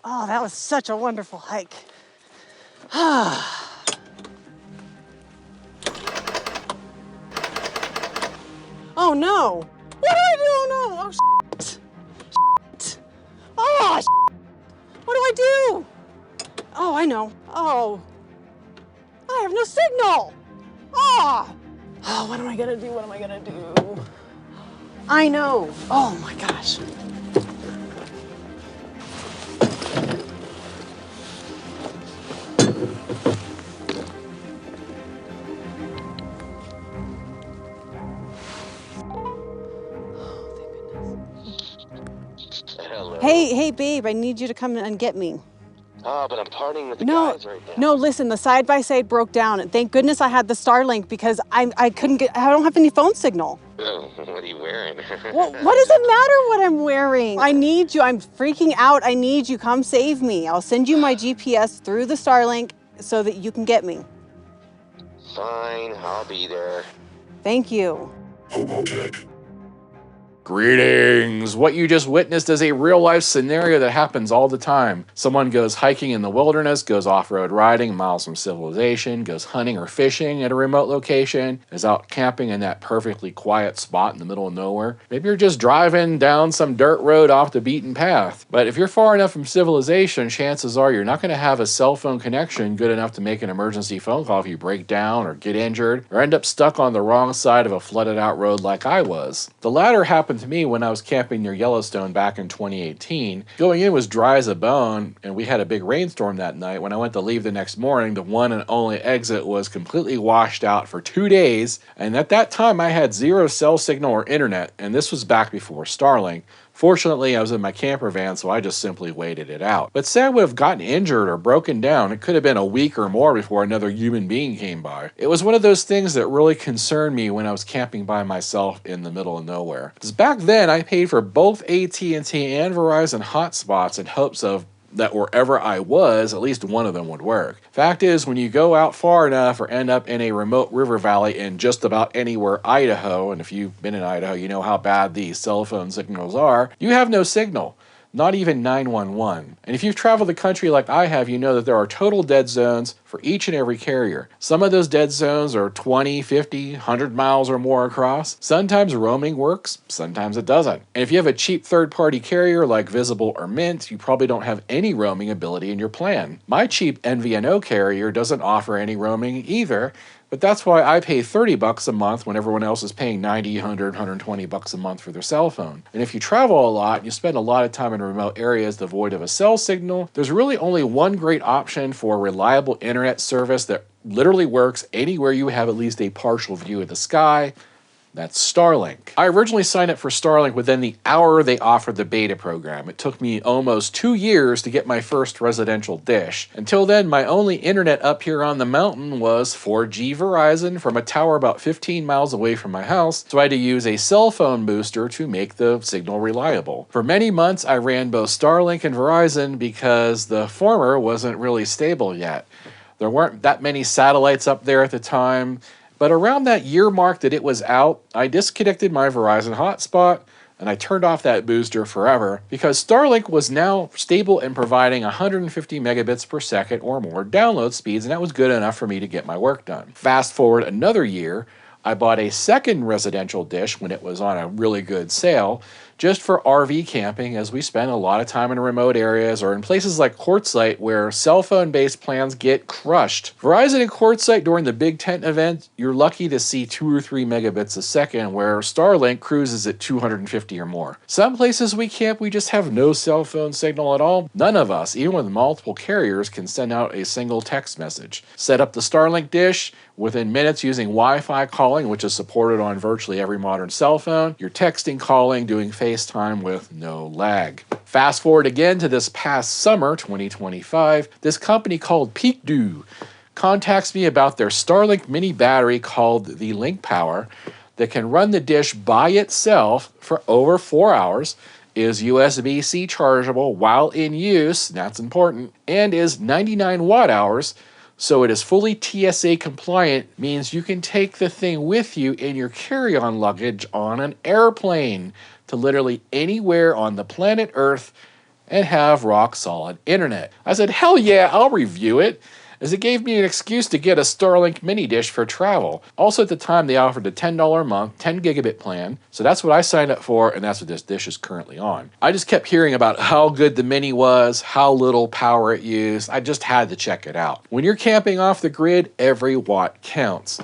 Oh, that was such a wonderful hike. Oh no! What do I do? Oh no! Oh shit! Shit. Oh shit. What do I do? Oh, I know. Oh, I have no signal. Oh, what am I gonna do? What am I gonna do? I know. Oh my gosh. Hello. Hey, babe, I need you to come and get me. Oh, but I'm partying with the guys right now. No, listen, the side-by-side broke down, and thank goodness I had the Starlink because I don't have any phone signal. What are you wearing? Well, what does it matter what I'm wearing? I need you. I'm freaking out. I need you. Come save me. I'll send you my GPS through the Starlink so that you can get me. Fine, I'll be there. Thank you. HOBOTECH. Greetings! What you just witnessed is a real-life scenario that happens all the time. Someone goes hiking in the wilderness, goes off-road riding miles from civilization, goes hunting or fishing at a remote location, is out camping in that perfectly quiet spot in the middle of nowhere. Maybe you're just driving down some dirt road off the beaten path. But if you're far enough from civilization, chances are you're not going to have a cell phone connection good enough to make an emergency phone call if you break down or get injured or end up stuck on the wrong side of a flooded-out road like I was. The latter happened to me when I was camping near Yellowstone back in 2018. Going in was dry as a bone, and we had a big rainstorm that night. When I went to leave the next morning, the one and only exit was completely washed out for 2 days, and at that time I had zero cell signal or internet, and this was back before Starlink. Fortunately, I was in my camper van, so I just simply waited it out. But say I would have gotten injured or broken down, it could have been a week or more before another human being came by. It was one of those things that really concerned me when I was camping by myself in the middle of nowhere. Because back then, I paid for both AT&T and Verizon hotspots in hopes of that wherever I was, at least one of them would work. Fact is, when you go out far enough or end up in a remote river valley in just about anywhere Idaho, and if you've been in Idaho, you know how bad these cell phone signals are, you have no signal. Not even 911. And if you've traveled the country like I have, you know that there are total dead zones for each and every carrier. Some of those dead zones are 20, 50, 100 miles or more across. Sometimes roaming works, sometimes it doesn't. And if you have a cheap third-party carrier like Visible or Mint, you probably don't have any roaming ability in your plan. My cheap MVNO carrier doesn't offer any roaming either, but that's why I pay $30 a month when everyone else is paying $90, $100, $120 a month for their cell phone. And if you travel a lot and you spend a lot of time in remote areas devoid of a cell signal, there's really only one great option for reliable internet service that literally works anywhere you have at least a partial view of the sky. That's Starlink. I originally signed up for Starlink within the hour they offered the beta program. It took me almost 2 years to get my first residential dish. Until then, my only internet up here on the mountain was 4G Verizon from a tower about 15 miles away from my house, so I had to use a cell phone booster to make the signal reliable. For many months, I ran both Starlink and Verizon because the former wasn't really stable yet. There weren't that many satellites up there at the time, but around that year mark that it was out, I disconnected my Verizon hotspot and I turned off that booster forever because Starlink was now stable and providing 150 megabits per second or more download speeds, and that was good enough for me to get my work done. Fast forward another year, I bought a second residential dish when it was on a really good sale, just for RV camping, as we spend a lot of time in remote areas or in places like Quartzsite where cell phone-based plans get crushed. Verizon and Quartzsite during the Big Tent event, you're lucky to see 2 or 3 megabits a second, where Starlink cruises at 250 or more. Some places we camp, we just have no cell phone signal at all. None of us, even with multiple carriers, can send out a single text message. Set up the Starlink dish, within minutes using Wi-Fi calling, which is supported on virtually every modern cell phone. You're texting, calling, doing FaceTime with no lag. Fast forward again to this past summer, 2025, this company called PeakDo contacts me about their Starlink mini battery called the LinkPower that can run the dish by itself for over 4 hours, is USB-C chargeable while in use, that's important, and is 99 watt hours, so it is fully TSA compliant, means you can take the thing with you in your carry-on luggage on an airplane to literally anywhere on the planet Earth and have rock solid internet. I said, hell yeah, I'll review it, as it gave me an excuse to get a Starlink mini dish for travel. Also at the time, they offered a $10 a month, 10 gigabit plan, so that's what I signed up for, and that's what this dish is currently on. I just kept hearing about how good the mini was, how little power it used. I just had to check it out. When you're camping off the grid, every watt counts.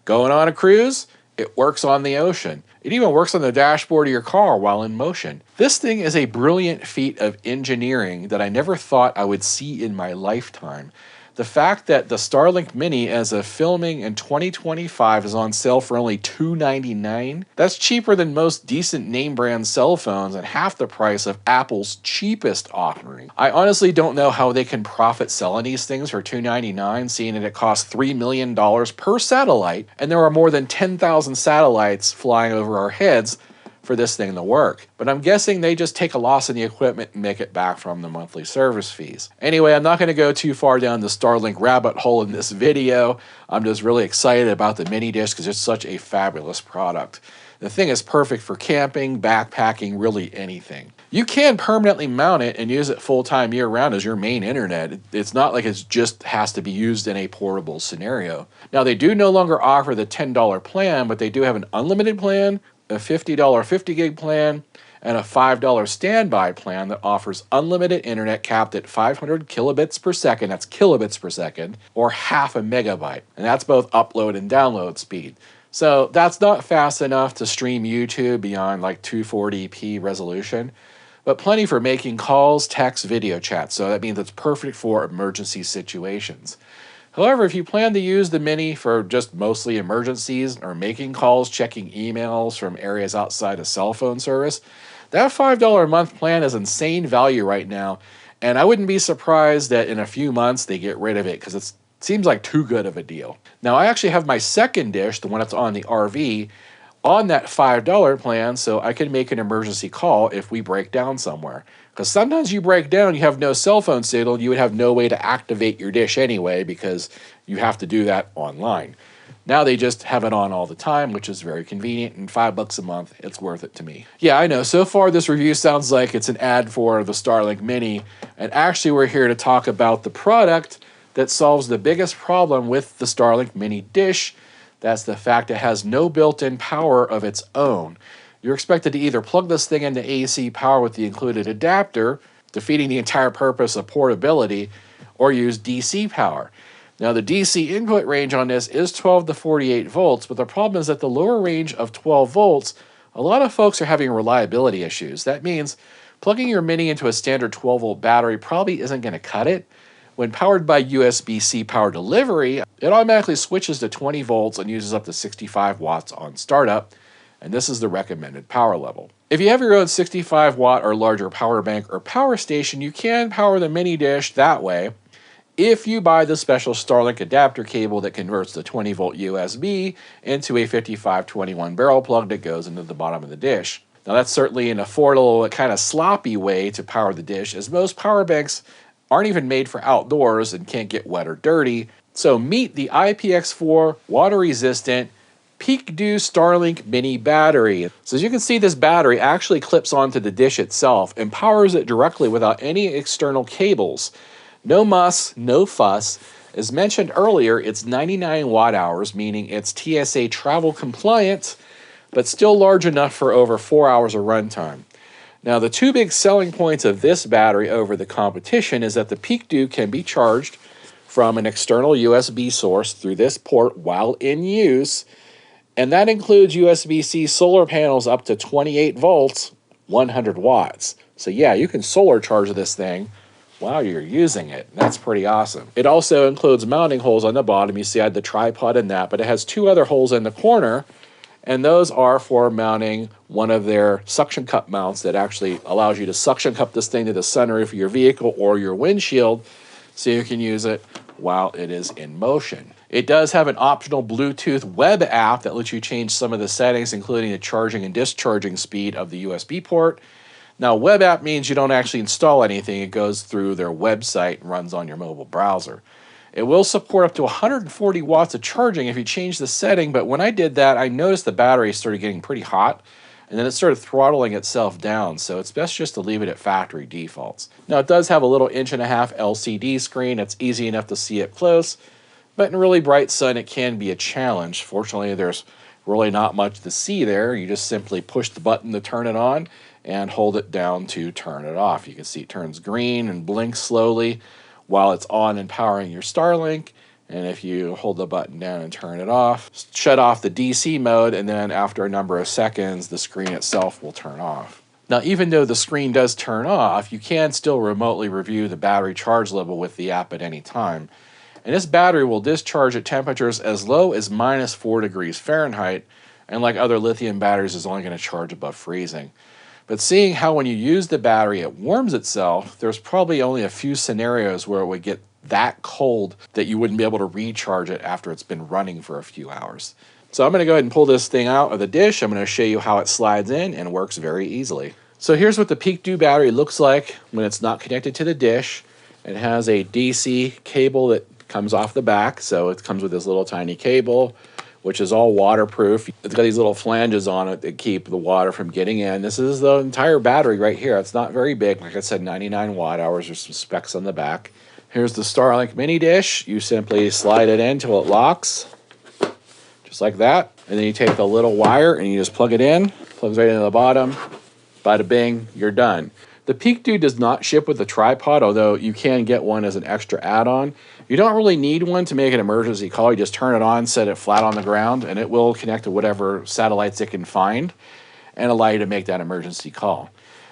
Going on a cruise, it works on the ocean. It even works on the dashboard of your car while in motion. This thing is a brilliant feat of engineering that I never thought I would see in my lifetime. The fact that the Starlink Mini as a filming in 2025 is on sale for only $299, that's cheaper than most decent name brand cell phones and half the price of Apple's cheapest offering. I honestly don't know how they can profit selling these things for $299, seeing that it costs $3 million per satellite, and there are more than 10,000 satellites flying over our heads for this thing to work. But I'm guessing they just take a loss in the equipment and make it back from the monthly service fees. Anyway, I'm not going to go too far down the Starlink rabbit hole in this video. I'm just really excited about the mini dish because it's such a fabulous product. The thing is perfect for camping, backpacking, really anything. You can permanently mount it and use it full-time year-round as your main internet. It's not like it just has to be used in a portable scenario. Now, they do no longer offer the $10 plan, but they do have an unlimited plan, a $50 50 gig plan, and a $5 standby plan that offers unlimited internet capped at 500 kilobits per second, that's kilobits per second, or half a megabyte. And that's both upload and download speed. So that's not fast enough to stream YouTube beyond like 240p resolution, but plenty for making calls, text, video chats. So that means it's perfect for emergency situations. However, if you plan to use the Mini for just mostly emergencies or making calls, checking emails from areas outside of cell phone service, that $5 a month plan is insane value right now, and I wouldn't be surprised that in a few months they get rid of it because it seems like too good of a deal. Now, I actually have my second dish, the one that's on the RV, on that $5 plan so I can make an emergency call if we break down somewhere. Because sometimes you break down, you have no cell phone signal, you would have no way to activate your dish anyway because you have to do that online. Now they just have it on all the time, which is very convenient, and $5 a month, it's worth it to me. Yeah, I know, so far this review sounds like it's an ad for the Starlink Mini, and actually we're here to talk about the product that solves the biggest problem with the Starlink Mini dish. That's the fact it has no built-in power of its own. You're expected to either plug this thing into AC power with the included adapter, defeating the entire purpose of portability, or use DC power. Now, the DC input range on this is 12 to 48 volts, but the problem is at the lower range of 12 volts, a lot of folks are having reliability issues. That means plugging your Mini into a standard 12-volt battery probably isn't going to cut it. When powered by USB-C power delivery, it automatically switches to 20 volts and uses up to 65 watts on startup, and this is the recommended power level. If you have your own 65 watt or larger power bank or power station, you can power the mini dish that way if you buy the special Starlink adapter cable that converts the 20 volt USB into a 5521 barrel plug that goes into the bottom of the dish. Now, that's certainly an affordable, kind of sloppy way to power the dish, as most power banks aren't even made for outdoors and can't get wet or dirty. So meet the IPX4 water-resistant PeakDo Starlink mini battery. So as you can see, this battery actually clips onto the dish itself and powers it directly without any external cables. No muss, no fuss. As mentioned earlier, it's 99 watt hours, meaning it's TSA travel compliant, but still large enough for over 4 hours of runtime. Now, the two big selling points of this battery over the competition is that the PeakDo can be charged from an external USB source through this port while in use, and that includes USB-C solar panels up to 28 volts, 100 watts. So yeah, you can solar charge this thing while you're using it. That's pretty awesome. It also includes mounting holes on the bottom. You see I had the tripod in that, but it has two other holes in the corner, and those are for mounting one of their suction cup mounts that actually allows you to suction cup this thing to the sunroof of your vehicle or your windshield so you can use it while it is in motion. It does have an optional Bluetooth web app that lets you change some of the settings, including the charging and discharging speed of the USB port. Now, web app means you don't actually install anything. It goes through their website and runs on your mobile browser. It will support up to 140 watts of charging if you change the setting, but when I did that, I noticed the battery started getting pretty hot and then it started throttling itself down, so it's best just to leave it at factory defaults. Now it does have a little 1.5-inch LCD screen. It's easy enough to see it close, but in really bright sun it can be a challenge. Fortunately, there's really not much to see there. You just simply push the button to turn it on and hold it down to turn it off. You can see it turns green and blinks slowly while it's on and powering your Starlink. And if you hold the button down and turn it off, shut off the DC mode, and then after a number of seconds, the screen itself will turn off. Now, even though the screen does turn off, you can still remotely review the battery charge level with the app at any time. And this battery will discharge at temperatures as low as -4 degrees Fahrenheit, and like other lithium batteries, is only going to charge above freezing. But seeing how when you use the battery it warms itself, there's probably only a few scenarios where it would get that cold that you wouldn't be able to recharge it after it's been running for a few hours. So I'm going to go ahead and pull this thing out of the dish. I'm going to show you how it slides in and works very easily. So here's what the PeakDo battery looks like when it's not connected to the dish. It has a DC cable that comes off the back, so it comes with this little tiny cable, which is all waterproof. It's got these little flanges on it that keep the water from getting in. This is the entire battery right here. It's not very big. Like I said, 99 watt hours. There's some specs on the back. Here's the Starlink mini dish. You simply slide it in until it locks, just like that. And then you take the little wire and you just plug it in. Plugs right into the bottom. Bada bing, you're done. The PeakDo does not ship with a tripod, although you can get one as an extra add-on. You don't really need one to make an emergency call. You just turn it on, set it flat on the ground, and it will connect to whatever satellites it can find and allow you to make that emergency call.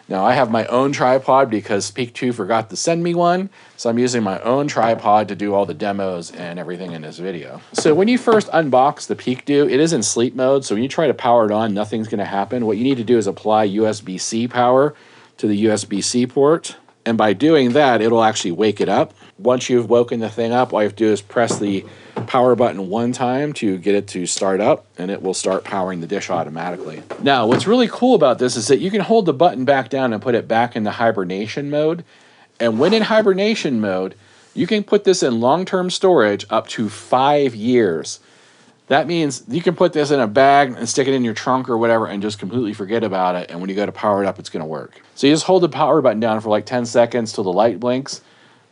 Now, I have my own tripod because PeakDo forgot to send me one, so I'm using my own tripod to do all the demos and everything in this video. So when you first unbox the PeakDo, it is in sleep mode, so when you try to power it on, nothing's going to happen. What you need to do is apply USB-C power to the USB-C port, and by doing that, it'll actually wake it up. Once you've woken the thing up, all you have to do is press the power button one time to get it to start up, and it will start powering the dish automatically. Now, what's really cool about this is that you can hold the button back down and put it back into hibernation mode, and when in hibernation mode, you can put this in long-term storage up to 5 years. That means you can put this in a bag and stick it in your trunk or whatever and just completely forget about it, and when you go to power it up, it's going to work. So you just hold the power button down for like 10 seconds till the light blinks.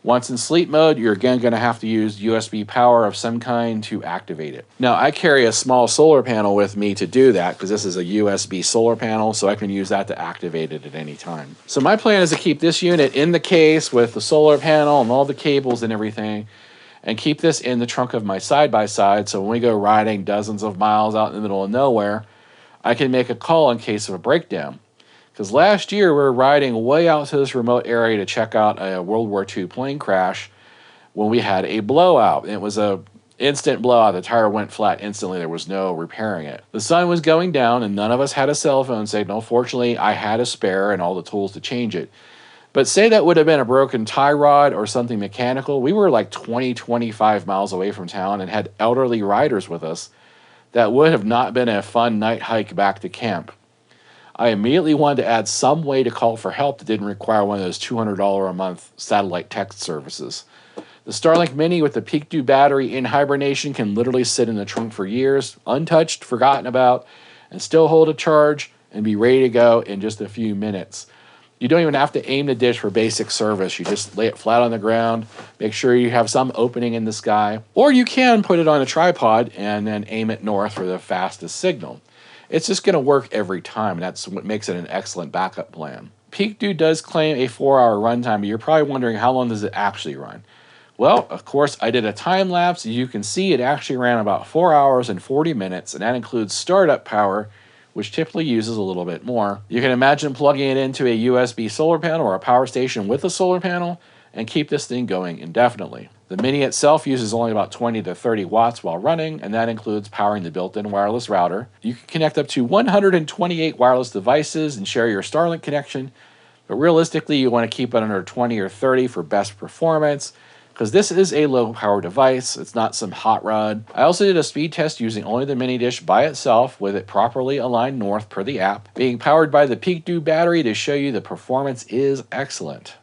Once in sleep mode, you're again going to have to use USB power of some kind to activate it. Now, I carry a small solar panel with me to do that because this is a USB solar panel, so I can use that to activate it at any time. So my plan is to keep this unit in the case with the solar panel and all the cables and everything, and keep this in the trunk of my side-by-side, so when we go riding dozens of miles out in the middle of nowhere, I can make a call in case of a breakdown. Because last year we were riding way out to this remote area to check out a World War II plane crash when we had a blowout. And it was a instant blowout. The tire went flat instantly. There was no repairing it. The sun was going down and none of us had a cell phone signal. Fortunately, I had a spare and all the tools to change it. But say that would have been a broken tie rod or something mechanical. We were like 20-25 miles away from town and had elderly riders with us. That would have not been a fun night hike back to camp. I immediately wanted to add some way to call for help that didn't require one of those $200 a month satellite text services. The Starlink Mini with the PeakDo battery in hibernation can literally sit in the trunk for years, untouched, forgotten about, and still hold a charge and be ready to go in just a few minutes. You don't even have to aim the dish for basic service. You just lay it flat on the ground, make sure you have some opening in the sky, or you can put it on a tripod and then aim it north for the fastest signal. It's just going to work every time, and that's what makes it an excellent backup plan. PeakDo does claim a 4-hour runtime, but you're probably wondering how long does it actually run? Well, of course, I did a time lapse. You can see it actually ran about 4 hours and 40 minutes, and that includes startup power, which typically uses a little bit more. You can imagine plugging it into a USB solar panel or a power station with a solar panel and keep this thing going indefinitely. The Mini itself uses only about 20 to 30 watts while running, and that includes powering the built-in wireless router. You can connect up to 128 wireless devices and share your Starlink connection, but realistically you want to keep it under 20 or 30 for best performance, because this is a low-power device. It's not some hot rod. I also did a speed test using only the mini dish by itself with it properly aligned north per the app, being powered by the PeakDo battery to show you the performance is excellent.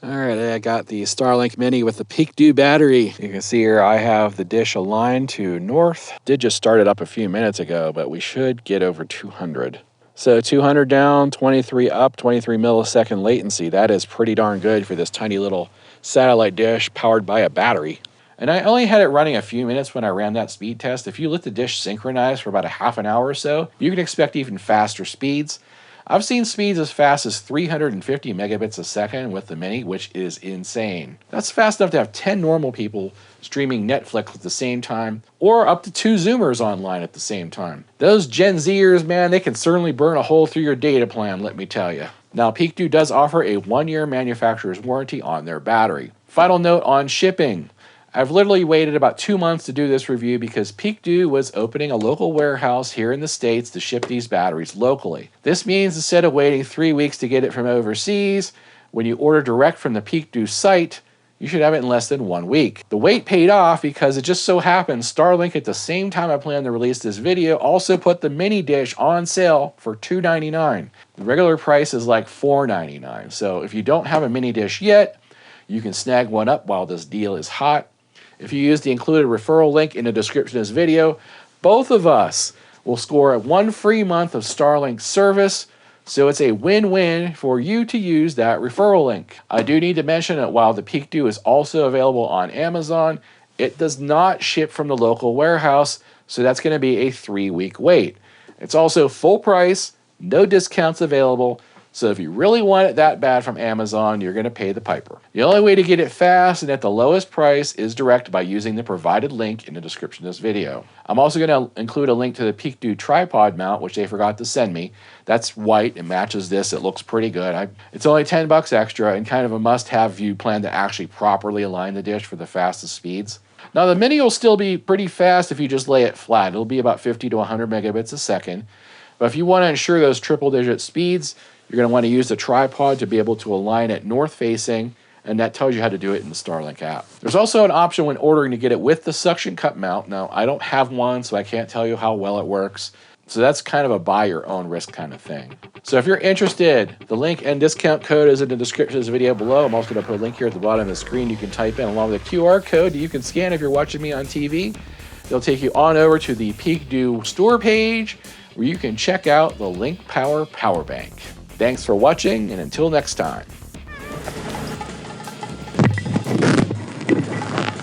All right, I got the Starlink Mini with the PeakDo battery. You can see here I have the dish aligned to north. Did just start it up a few minutes ago, but we should get over 200. So 200 down, 23 up, 23 millisecond latency. That is pretty darn good for this tiny little satellite dish powered by a battery. And I only had it running a few minutes when I ran that speed test. If you let the dish synchronize for about a half an hour or so, you can expect even faster speeds. I've seen speeds as fast as 350 megabits a second with the Mini, which is insane. That's fast enough to have 10 normal people streaming Netflix at the same time, or up to 2 Zoomers online at the same time. Those Gen Zers, man, they can certainly burn a hole through your data plan, let me tell you. Now, PeakDo does offer a 1-year manufacturer's warranty on their battery. Final note on shipping. I've literally waited about 2 months to do this review because PeakDo was opening a local warehouse here in the States to ship these batteries locally. This means instead of waiting 3 weeks to get it from overseas, when you order direct from the PeakDo site, you should have it in less than 1 week. The wait paid off because it just so happens Starlink, at the same time I plan to release this video, also put the mini dish on sale for $2.99. The regular price is like $4.99. So if you don't have a mini dish yet, you can snag one up while this deal is hot. If you use the included referral link in the description of this video, both of us will score 1 free month of Starlink service. So it's a win-win for you to use that referral link. I do need to mention that while the PeakDo is also available on Amazon, it does not ship from the local warehouse, so that's going to be a 3-week wait. It's also full price, no discounts available, so if you really want it that bad from Amazon, you're going to pay the piper. The only way to get it fast and at the lowest price is direct by using the provided link in the description of this video. I'm also going to include a link to the PeakDo tripod mount, which they forgot to send me. That's white. It matches this. It looks pretty good. It's only $10 extra and kind of a must-have if you plan to actually properly align the dish for the fastest speeds. Now, the Mini will still be pretty fast if you just lay it flat. It'll be about 50 to 100 megabits a second. But if you want to ensure those triple-digit speeds, you're going to want to use the tripod to be able to align it north-facing, and that tells you how to do it in the Starlink app. There's also an option when ordering to get it with the suction cup mount. Now, I don't have one, so I can't tell you how well it works. So that's kind of a buy-your-own-risk kind of thing. So if you're interested, the link and discount code is in the description of this video below. I'm also going to put a link here at the bottom of the screen you can type in, along with a QR code that you can scan if you're watching me on TV. They'll take you on over to the PeakDo store page, where you can check out the LinkPower Power Bank. Thanks for watching, and until next time.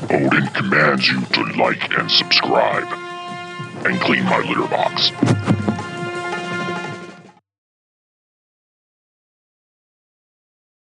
Odin commands you to like and subscribe, and clean my litter box.